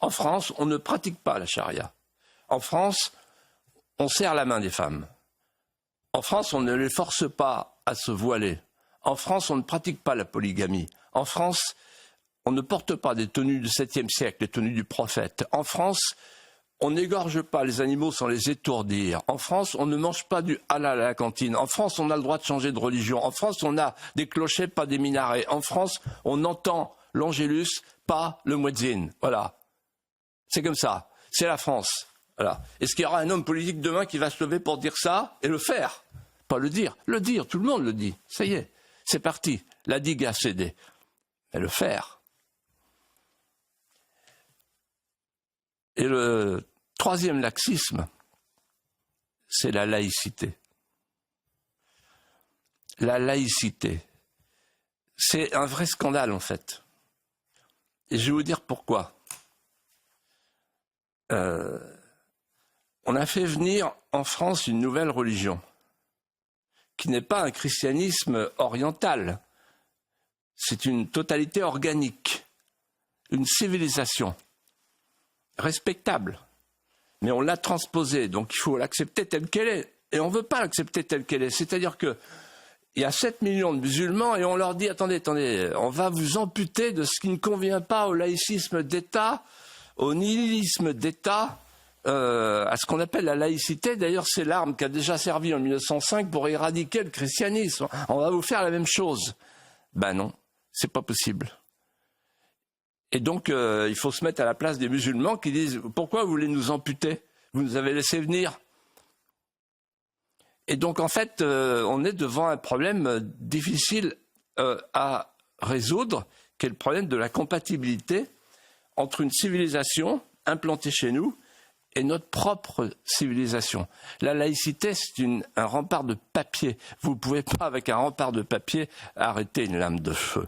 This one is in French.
En France, on ne pratique pas la charia. En France, on serre la main des femmes. En France, on ne les force pas à se voiler. En France, on ne pratique pas la polygamie. En France, on ne porte pas des tenues du 7e siècle, les tenues du prophète. En France, on n'égorge pas les animaux sans les étourdir. En France, on ne mange pas du halal à la cantine. En France, on a le droit de changer de religion. En France, on a des clochers, pas des minarets. En France, on entend l'angélus, pas le muezzin. Voilà. C'est comme ça. C'est la France. Voilà. Est-ce qu'il y aura un homme politique demain qui va se lever pour dire ça et le faire? Pas le dire. Le dire, tout le monde le dit. Ça y est, c'est parti. La digue a cédé. Mais le faire. Et le troisième laxisme, c'est la laïcité. La laïcité, c'est un vrai scandale en fait. Et je vais vous dire pourquoi. On a fait venir en France une nouvelle religion, qui n'est pas un christianisme oriental. C'est une totalité organique, une civilisation respectable. Mais on l'a transposée, donc il faut l'accepter telle qu'elle est. Et on ne veut pas l'accepter telle qu'elle est. C'est-à-dire qu'il y a 7 millions de musulmans et on leur dit « Attendez, on va vous amputer de ce qui ne convient pas au laïcisme d'État, au nihilisme d'État, à ce qu'on appelle la laïcité. D'ailleurs, c'est l'arme qui a déjà servi en 1905 pour éradiquer le christianisme. On va vous faire la même chose. » Ben non, c'est pas possible. Et donc, il faut se mettre à la place des musulmans qui disent « Pourquoi vous voulez nous amputer? Vous nous avez laissé venir. » Et donc, en fait, on est devant un problème difficile à résoudre, qui est le problème de la compatibilité entre une civilisation implantée chez nous et notre propre civilisation. La laïcité, c'est un rempart de papier. Vous ne pouvez pas, avec un rempart de papier, arrêter une lame de feu.